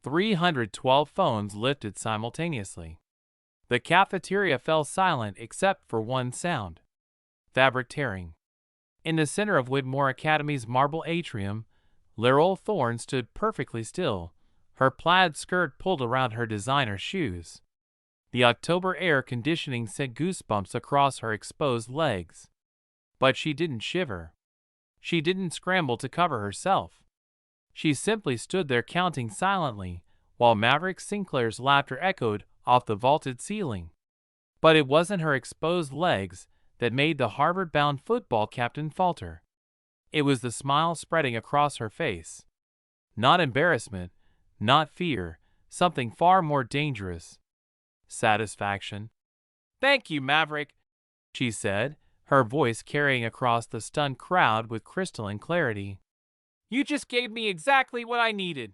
312 phones lifted simultaneously. The cafeteria fell silent except for one sound: fabric tearing. In the center of Whitmore Academy's marble atrium, Laurel Thorne stood perfectly still, her plaid skirt pulled around her designer shoes. The October air conditioning sent goosebumps across her exposed legs. But she didn't shiver. She didn't scramble to cover herself. She simply stood there counting silently, while Maverick Sinclair's laughter echoed off the vaulted ceiling. But it wasn't her exposed legs that made the Harvard-bound football captain falter. It was the smile spreading across her face. Not embarrassment, not fear, something far more dangerous: satisfaction. "Thank you, Maverick," she said, her voice carrying across the stunned crowd with crystalline clarity. "You just gave me exactly what I needed."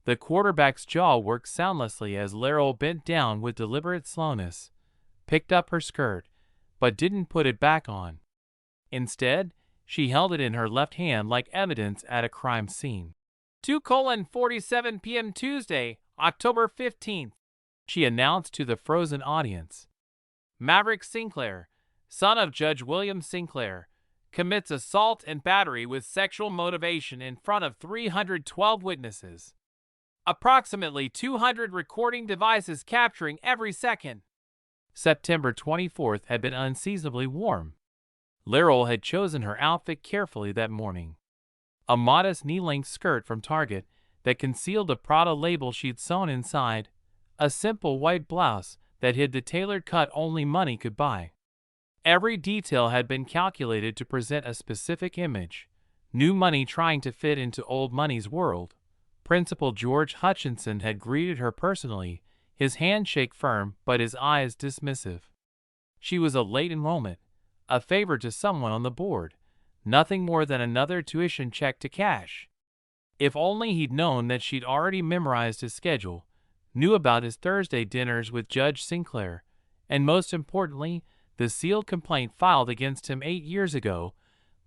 The quarterback's jaw worked soundlessly as Laurel bent down with deliberate slowness, picked up her skirt, but didn't put it back on. Instead, she held it in her left hand like evidence at a crime scene. 2:47 p.m. Tuesday, October 15th, she announced to the frozen audience. Maverick Sinclair, son of Judge William Sinclair, commits assault and battery with sexual motivation in front of 312 witnesses. Approximately 200 recording devices capturing every second. September 24th had been unseasonably warm. Laurel had chosen her outfit carefully that morning. A modest knee-length skirt from Target that concealed the Prada label she'd sewn inside, a simple white blouse that hid the tailored cut only money could buy. Every detail had been calculated to present a specific image: new money trying to fit into old money's world. Principal George Hutchinson had greeted her personally, his handshake firm but his eyes dismissive. She was a late enrollment, a favor to someone on the board, nothing more than another tuition check to cash. If only he'd known that she'd already memorized his schedule, knew about his Thursday dinners with Judge Sinclair, and most importantly, the sealed complaint filed against him 8 years ago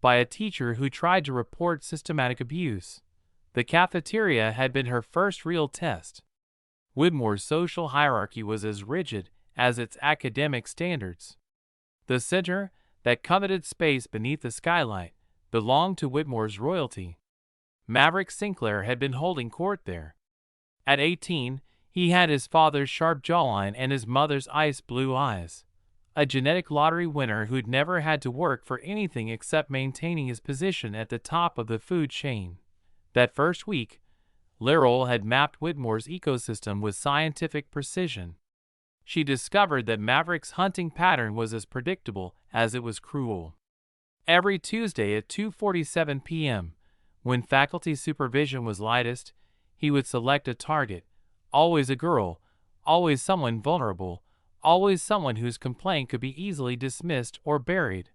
by a teacher who tried to report systematic abuse. The cafeteria had been her first real test. Whitmore's social hierarchy was as rigid as its academic standards. The center, that coveted space beneath the skylight, belonged to Whitmore's royalty. Maverick Sinclair had been holding court there. At 18, he had his father's sharp jawline and his mother's ice-blue eyes. A genetic lottery winner who'd never had to work for anything except maintaining his position at the top of the food chain. That first week, Laurel had mapped Whitmore's ecosystem with scientific precision. She discovered that Maverick's hunting pattern was as predictable as it was cruel. Every Tuesday at 2:47 p.m., when faculty supervision was lightest, he would select a target: always a girl, always someone vulnerable, always someone whose complaint could be easily dismissed or buried.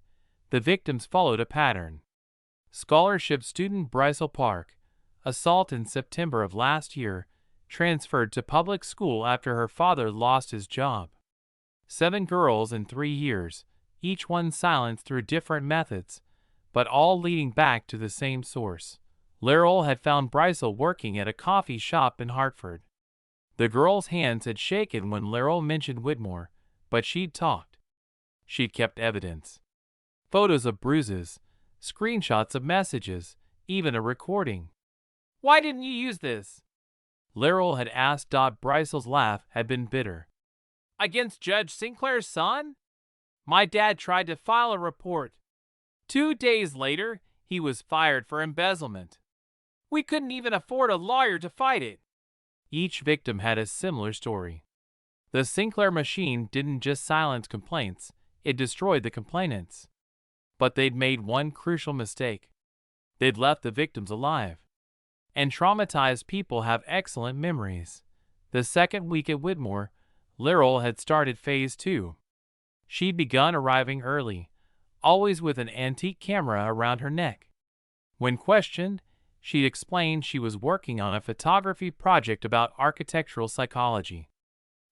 The victims followed a pattern. Scholarship student Brycel Park, assault in September of last year, transferred to public school after her father lost his job. 7 girls in 3 years, each one silenced through different methods, but all leading back to the same source. Laurel had found Brycel working at a coffee shop in Hartford. The girl's hands had shaken when Laurel mentioned Whitmore, but she'd talked. She'd kept evidence. Photos of bruises, screenshots of messages, even a recording. "Why didn't you use this?" Laurel had asked. Brycel's laugh had been bitter. "Against Judge Sinclair's son? My dad tried to file a report. 2 days later, he was fired for embezzlement. We couldn't even afford a lawyer to fight it." Each victim had a similar story. The Sinclair machine didn't just silence complaints, it destroyed the complainants. But they'd made one crucial mistake. They'd left the victims alive. And traumatized people have excellent memories. The second week at Whitmore, Laurel had started phase 2. She'd begun arriving early, always with an antique camera around her neck. When questioned, she'd explained she was working on a photography project about architectural psychology.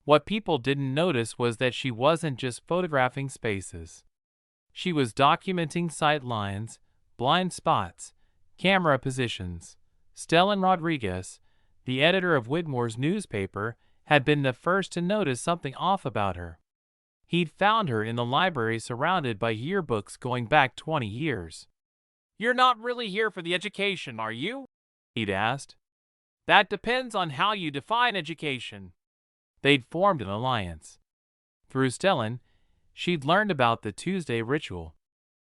What people didn't notice was that she wasn't just photographing spaces. She was documenting sight lines, blind spots, camera positions. Stellan Rodriguez, the editor of Whitmore's newspaper, had been the first to notice something off about her. He'd found her in the library surrounded by yearbooks going back 20 years. "You're not really here for the education, are you?" he'd asked. "That depends on how you define education." They'd formed an alliance. Through Stellan, she'd learned about the Tuesday ritual.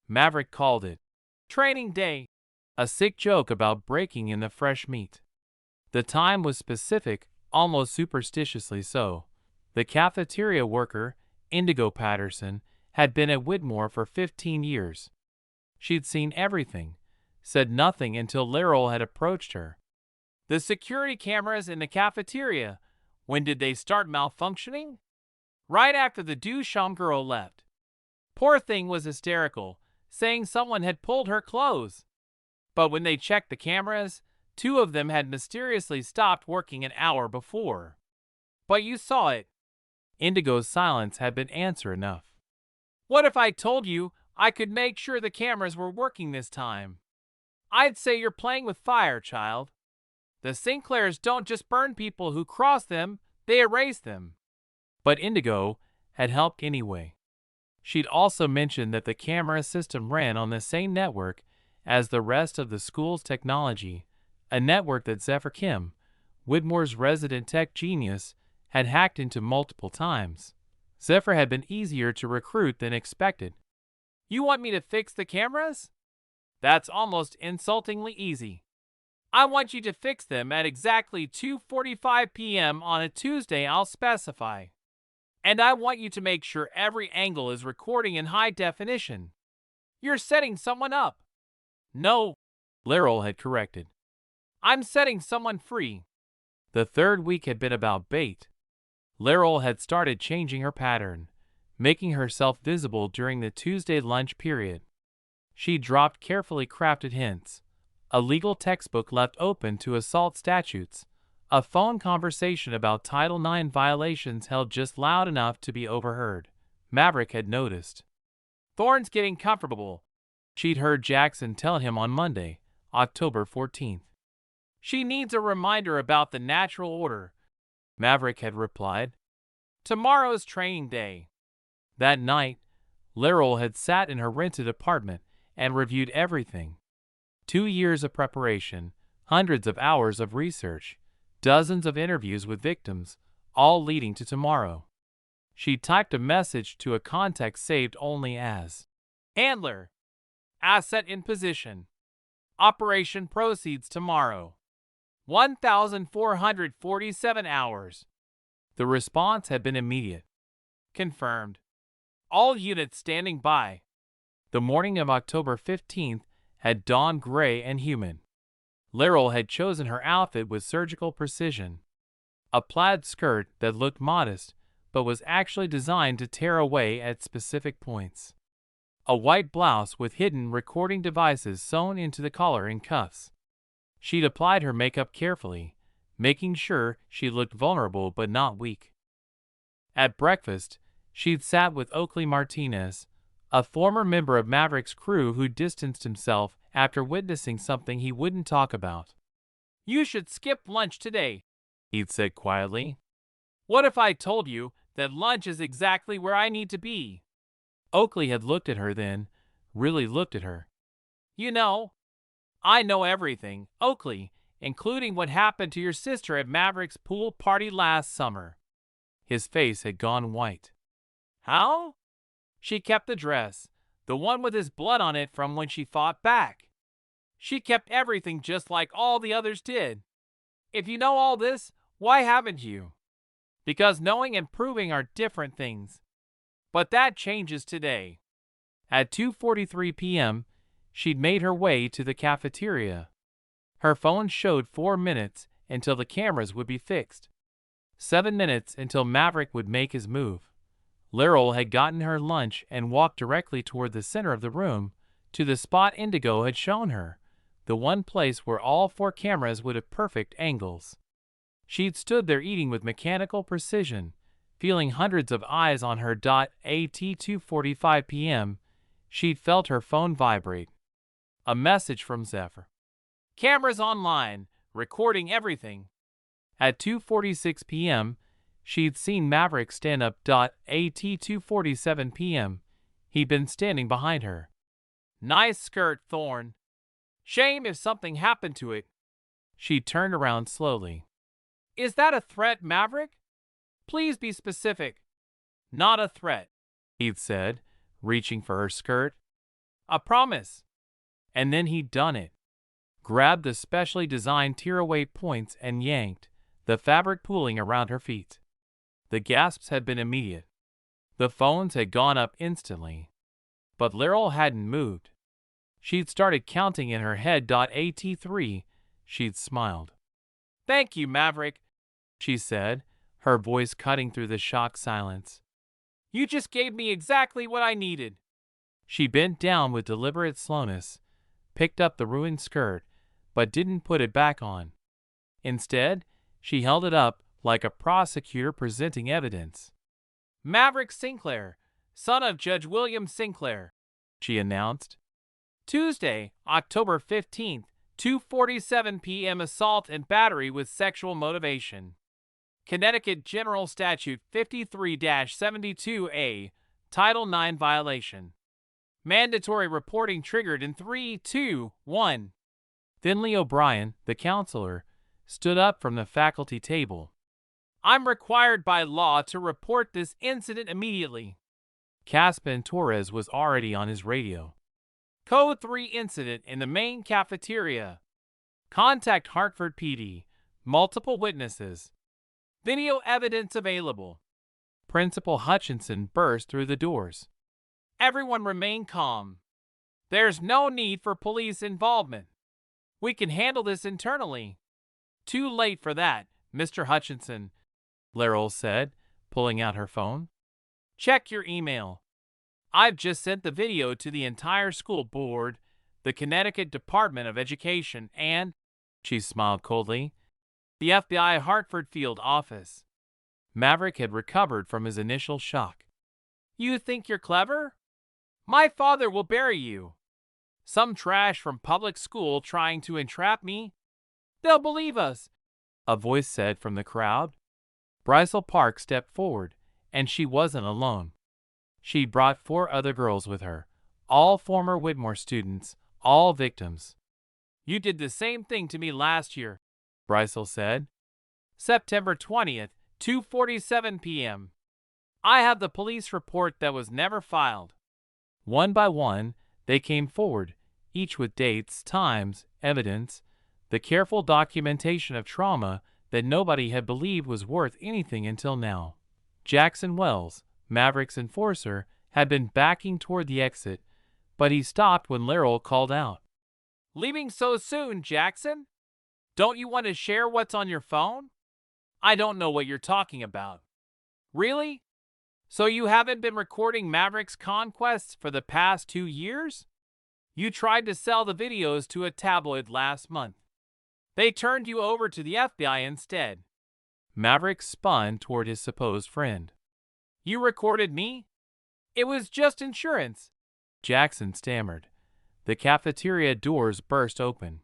Maverick called it training day, a sick joke about breaking in the fresh meat. The time was specific, almost superstitiously so. The cafeteria worker, Indigo Patterson, had been at Whitmore for 15 years. She'd seen everything, said nothing until Laurel had approached her. "The security cameras in the cafeteria, when did they start malfunctioning?" "Right after the Duchamp girl left. Poor thing was hysterical, saying someone had pulled her clothes. But when they checked the cameras, 2 of them had mysteriously stopped working an hour before." "But you saw it." Indigo's silence had been answer enough. "What if I told you I could make sure the cameras were working this time?" "I'd say you're playing with fire, child. The Sinclairs don't just burn people who cross them, they erase them." But Indigo had helped anyway. She'd also mentioned that the camera system ran on the same network as the rest of the school's technology, a network that Zephyr Kim, Whitmore's resident tech genius, had hacked into multiple times. Zephyr had been easier to recruit than expected. "You want me to fix the cameras? That's almost insultingly easy. I want you to fix them at exactly 2:45 p.m. on a Tuesday I'll specify. And I want you to make sure every angle is recording in high definition." "You're setting someone up." "No," Laurel had corrected. "I'm setting someone free." The third week had been about bait. Laurel had started changing her pattern, making herself visible during the Tuesday lunch period. She dropped carefully crafted hints, a legal textbook left open to assault statutes, a phone conversation about Title IX violations held just loud enough to be overheard. Maverick had noticed. "Thorne's getting comfortable," she'd heard Jackson tell him on Monday, October 14th. "She needs a reminder about the natural order," Maverick had replied. "Tomorrow's training day." That night, Laurel had sat in her rented apartment and reviewed everything. 2 years of preparation, hundreds of hours of research, dozens of interviews with victims, all leading to tomorrow. She typed a message to a contact saved only as "Handler, asset in position. Operation proceeds tomorrow. 1,447 hours." The response had been immediate. "Confirmed. All units standing by." The morning of October 15th had dawned gray and humid. Laurel had chosen her outfit with surgical precision. A plaid skirt that looked modest but was actually designed to tear away at specific points. A white blouse with hidden recording devices sewn into the collar and cuffs. She'd applied her makeup carefully, making sure she looked vulnerable but not weak. At breakfast, she'd sat with Oakley Martinez, a former member of Maverick's crew who distanced himself after witnessing something he wouldn't talk about. "You should skip lunch today," he'd said quietly. "What if I told you that lunch is exactly where I need to be?" Oakley had looked at her then, really looked at her. "You know, I know everything, Oakley, including what happened to your sister at Maverick's pool party last summer." His face had gone white. "How?" "She kept the dress, the one with his blood on it from when she fought back. She kept everything just like all the others did. If you know all this, why haven't you?" "Because knowing and proving are different things. But that changes today." At 2:43 p.m., she'd made her way to the cafeteria. Her phone showed 4 minutes until the cameras would be fixed. 7 minutes until Maverick would make his move. Laurel had gotten her lunch and walked directly toward the center of the room, to the spot Indigo had shown her, the one place where all 4 cameras would have perfect angles. She'd stood there eating with mechanical precision, feeling hundreds of eyes on her. At 2:45 p.m., she'd felt her phone vibrate. A message from Zephyr. "Cameras online, recording everything." At 2:46 p.m., she'd seen Maverick stand up. At 2:47 p.m., he'd been standing behind her. Nice skirt, Thorne. Shame if something happened to it. She turned around slowly. Is that a threat, Maverick? Please be specific. Not a threat, he'd said, reaching for her skirt. A promise. And then he'd done it. Grabbed the specially designed tearaway points and yanked, the fabric pooling around her feet. The gasps had been immediate. The phones had gone up instantly. But Laryl hadn't moved. She'd started counting in her head. At 3, she'd smiled. Thank you, Maverick, she said, her voice cutting through the shocked silence. You just gave me exactly what I needed. She bent down with deliberate slowness, picked up the ruined skirt, but didn't put it back on. Instead, she held it up like a prosecutor presenting evidence. Maverick Sinclair, son of Judge William Sinclair, she announced. Tuesday, October 15th, 2:47 p.m. Assault and battery with sexual motivation. Connecticut General Statute 53-72A, Title IX violation. Mandatory reporting triggered in 3, 2, 1. Finley O'Brien, the counselor, stood up from the faculty table. I'm required by law to report this incident immediately. Caspin Torres was already on his radio. Code 3 incident in the main cafeteria. Contact Hartford PD. Multiple witnesses. Video evidence available. Principal Hutchinson burst through the doors. Everyone remain calm. There's no need for police involvement. We can handle this internally. Too late for that, Mr. Hutchinson, Laryl said, pulling out her phone. Check your email. I've just sent the video to the entire school board, the Connecticut Department of Education, and, she smiled coldly, the FBI Hartford field office. Maverick had recovered from his initial shock. You think you're clever? My father will bury you. Some trash from public school trying to entrap me? They'll believe us, a voice said from the crowd. Brycel Park stepped forward, and she wasn't alone. She'd brought 4 other girls with her, all former Whitmore students, all victims. You did the same thing to me last year, Brycel said. September 20th, 2:47 p.m. I have the police report that was never filed. One by one, they came forward, each with dates, times, evidence, the careful documentation of trauma that nobody had believed was worth anything until now. Jackson Wells, Maverick's enforcer, had been backing toward the exit, but he stopped when Laryl called out. Leaving so soon, Jackson? Don't you want to share what's on your phone? I don't know what you're talking about. Really? So you haven't been recording Maverick's conquests for the past 2 years? You tried to sell the videos to a tabloid last month. They turned you over to the FBI instead. Maverick spun toward his supposed friend. You recorded me? It was just insurance, Jackson stammered. The cafeteria doors burst open.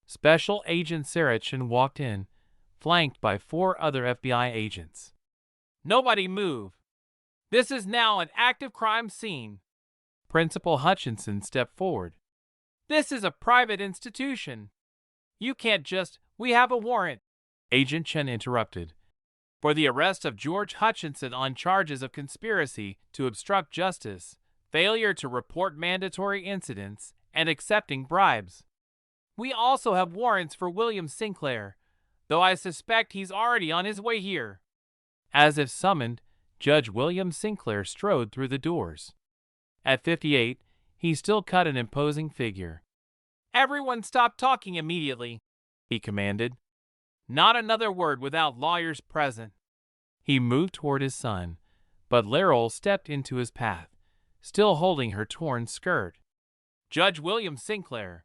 Special Agent Sarachin walked in, flanked by 4 other FBI agents. Nobody move. This is now an active crime scene. Principal Hutchinson stepped forward. This is a private institution. You can't just, we have a warrant. Agent Chen interrupted. For the arrest of George Hutchinson on charges of conspiracy to obstruct justice, failure to report mandatory incidents, and accepting bribes. We also have warrants for William Sinclair, though I suspect he's already on his way here. As if summoned, Judge William Sinclair strode through the doors. At 58, he still cut an imposing figure. Everyone stop talking immediately, he commanded. Not another word without lawyers present. He moved toward his son, but Laryl stepped into his path, still holding her torn skirt. Judge William Sinclair.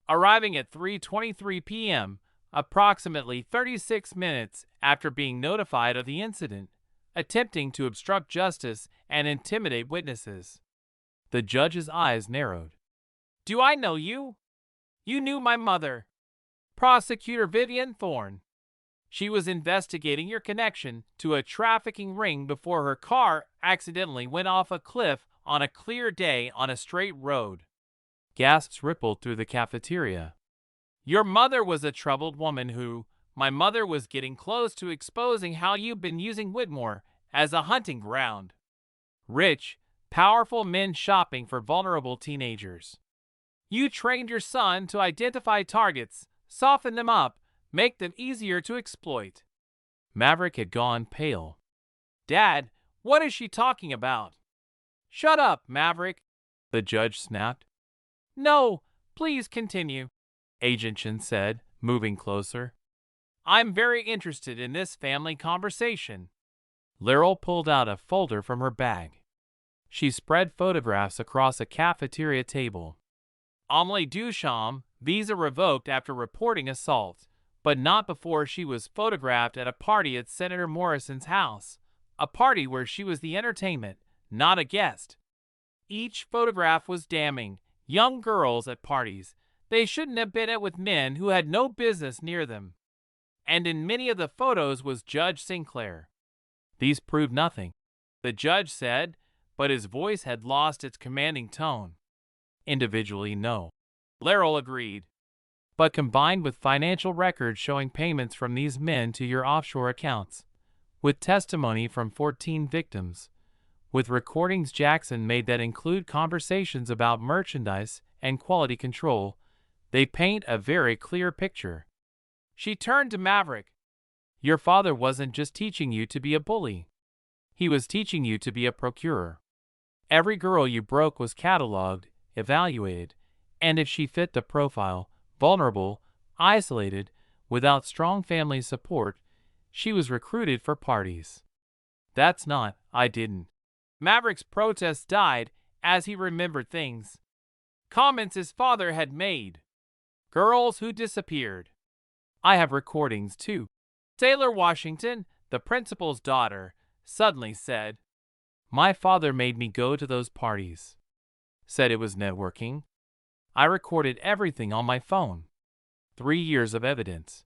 Arriving at 3:23 p.m., approximately 36 minutes after being notified of the incident, attempting to obstruct justice and intimidate witnesses. The judge's eyes narrowed. Do I know you? You knew my mother. Prosecutor Vivian Thorne. She was investigating your connection to a trafficking ring before her car accidentally went off a cliff on a clear day on a straight road. Gasps rippled through the cafeteria. Your mother was a troubled woman who, my mother was getting close to exposing how you've been using Whitmore as a hunting ground. Rich, powerful men shopping for vulnerable teenagers. You trained your son to identify targets, soften them up, make them easier to exploit. Maverick had gone pale. Dad, what is she talking about? Shut up, Maverick, the judge snapped. No, please continue, Agent Chen said, moving closer. I'm very interested in this family conversation. Laurel pulled out a folder from her bag. She spread photographs across a cafeteria table. Amelie Duchamp, visa revoked after reporting assault, but not before she was photographed at a party at Senator Morrison's house, a party where she was the entertainment, not a guest. Each photograph was damning. Young girls at parties. They shouldn't have been out with men who had no business near them. And in many of the photos was Judge Sinclair. These proved nothing, the judge said, but his voice had lost its commanding tone. Individually, no. Laurel agreed. But combined with financial records showing payments from these men to your offshore accounts, with testimony from 14 victims, with recordings Jackson made that include conversations about merchandise and quality control, they paint a very clear picture. She turned to Maverick. Your father wasn't just teaching you to be a bully. He was teaching you to be a procurer. Every girl you broke was cataloged, evaluated, and if she fit the profile, vulnerable, isolated, without strong family support, she was recruited for parties. That's not, I didn't. Maverick's protest died as he remembered things. Comments his father had made. Girls who disappeared. I have recordings too. Taylor Washington, the principal's daughter, suddenly said, my father made me go to those parties. Said it was networking. I recorded everything on my phone. 3 years of evidence.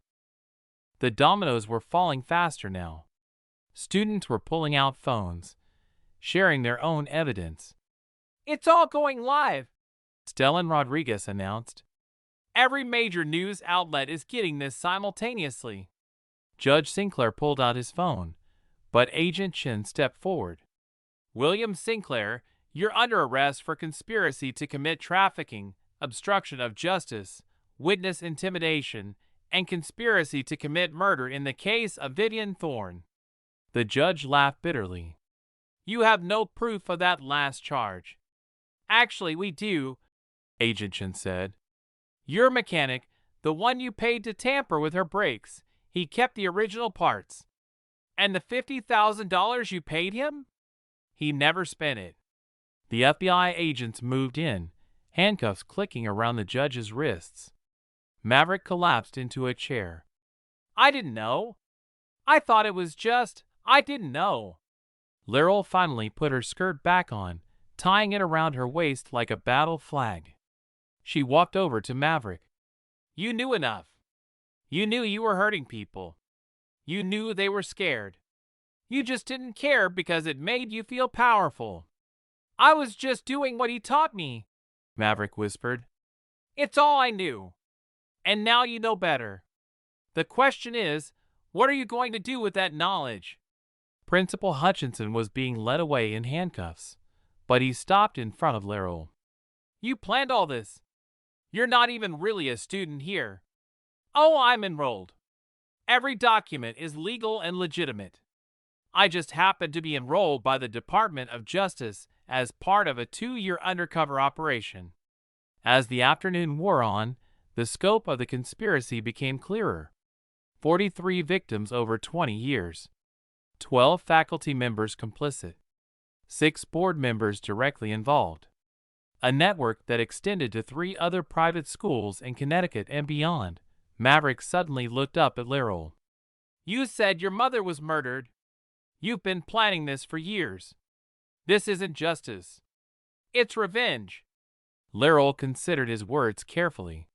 The dominoes were falling faster now. Students were pulling out phones, sharing their own evidence. It's all going live, Stellan Rodriguez announced. Every major news outlet is getting this simultaneously. Judge Sinclair pulled out his phone, but Agent Chen stepped forward. William Sinclair, you're under arrest for conspiracy to commit trafficking, obstruction of justice, witness intimidation, and conspiracy to commit murder in the case of Vivian Thorne. The judge laughed bitterly. You have no proof of that last charge. Actually, we do, Agent Chen said. Your mechanic, the one you paid to tamper with her brakes, he kept the original parts. And the $50,000 you paid him? He never spent it. The FBI agents moved in, handcuffs clicking around the judge's wrists. Maverick collapsed into a chair. I didn't know. I thought it was just, I didn't know. Laurel finally put her skirt back on, tying it around her waist like a battle flag. She walked over to Maverick. You knew enough. You knew you were hurting people. You knew they were scared. You just didn't care because it made you feel powerful. I was just doing what he taught me, Maverick whispered. It's all I knew. And now you know better. The question is, what are you going to do with that knowledge? Principal Hutchinson was being led away in handcuffs, but he stopped in front of Laurel. You planned all this. You're not even really a student here. Oh, I'm enrolled. Every document is legal and legitimate. I just happened to be enrolled by the Department of Justice as part of a 2-year undercover operation. As the afternoon wore on, the scope of the conspiracy became clearer. 43 victims over 20 years. 12 faculty members complicit. 6 board members directly involved. A network that extended to 3 other private schools in Connecticut and beyond. Maverick suddenly looked up at Laurel. You said your mother was murdered. You've been planning this for years. This isn't justice. It's revenge. Laurel considered his words carefully.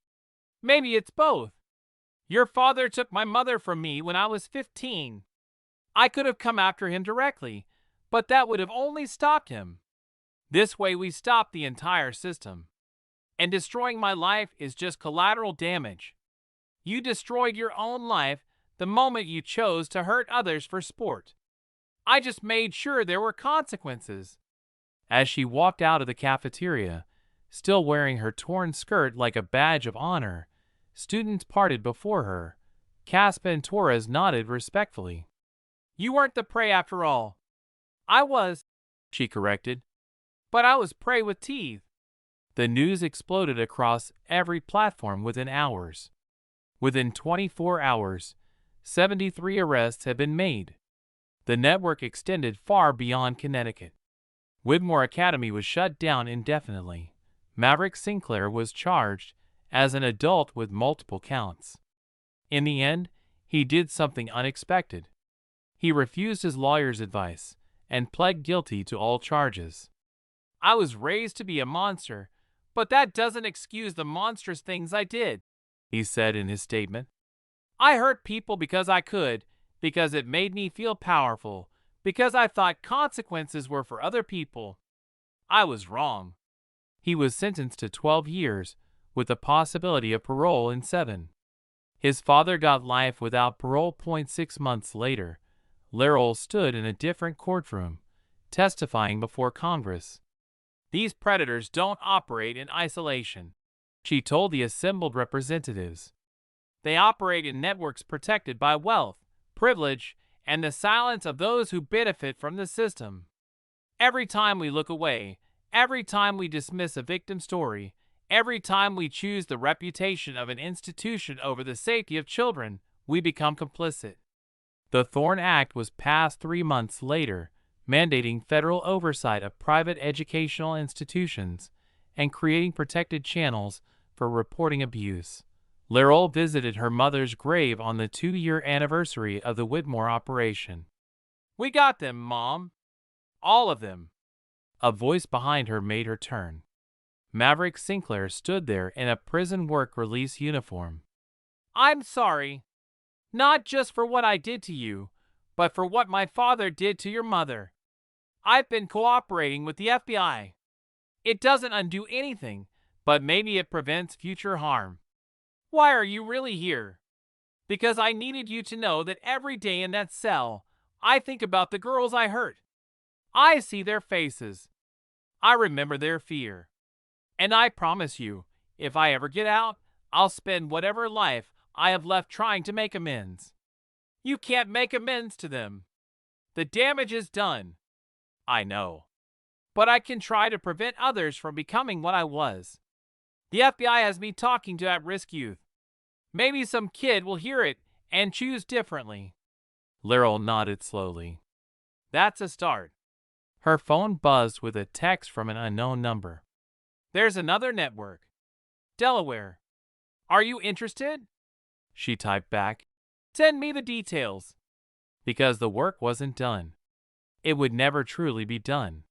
Maybe it's both. Your father took my mother from me when I was 15. I could have come after him directly, but that would have only stopped him. This way we stop the entire system. And destroying my life is just collateral damage. You destroyed your own life the moment you chose to hurt others for sport. I just made sure there were consequences." As she walked out of the cafeteria, still wearing her torn skirt like a badge of honor, students parted before her. Caspa and Torres nodded respectfully. "You weren't the prey after all." "I was," she corrected. "But I was prey with teeth." The news exploded across every platform within hours. Within 24 hours, 73 arrests had been made. The network extended far beyond Connecticut. Whitmore Academy was shut down indefinitely. Maverick Sinclair was charged as an adult with multiple counts. In the end, he did something unexpected. He refused his lawyer's advice and pled guilty to all charges. "I was raised to be a monster, but that doesn't excuse the monstrous things I did," he said in his statement. "I hurt people because I could, because it made me feel powerful, because I thought consequences were for other people. I was wrong." He was sentenced to 12 years, with the possibility of parole in 7. His father got life without parole. 6 months later, Laurel stood in a different courtroom, testifying before Congress. "These predators don't operate in isolation," she told the assembled representatives. "They operate in networks protected by wealth, privilege, and the silence of those who benefit from the system. Every time we look away, every time we dismiss a victim story, every time we choose the reputation of an institution over the safety of children, we become complicit." The Thorne Act was passed 3 months later, mandating federal oversight of private educational institutions and creating protected channels for reporting abuse. Laurel visited her mother's grave on the 2-year anniversary of the Whitmore operation. "We got them, Mom. All of them." A voice behind her made her turn. Maverick Sinclair stood there in a prison work release uniform. "I'm sorry. Not just for what I did to you, but for what my father did to your mother. I've been cooperating with the FBI. It doesn't undo anything, but maybe it prevents future harm. Why are you really here? Because I needed you to know that every day in that cell, I think about the girls I hurt. I see their faces. I remember their fear. And I promise you, if I ever get out, I'll spend whatever life I have left trying to make amends. You can't make amends to them. The damage is done. I know. But I can try to prevent others from becoming what I was. The FBI has me talking to at-risk youth. Maybe some kid will hear it and choose differently." Laurel nodded slowly. "That's a start." Her phone buzzed with a text from an unknown number. "There's another network. Delaware. Are you interested?" She typed back, "Send me the details." Because the work wasn't done. It would never truly be done.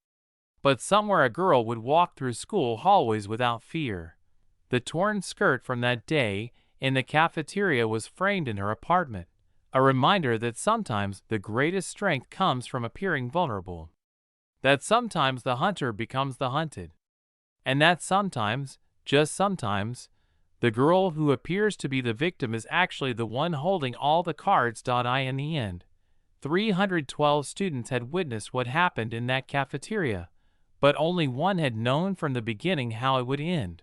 But somewhere a girl would walk through school hallways without fear. The torn skirt from that day in the cafeteria was framed in her apartment, a reminder that sometimes the greatest strength comes from appearing vulnerable. That sometimes the hunter becomes the hunted. And that sometimes, just sometimes, the girl who appears to be the victim is actually the one holding all the cards. In the end, 312 students had witnessed what happened in that cafeteria, but only one had known from the beginning how it would end.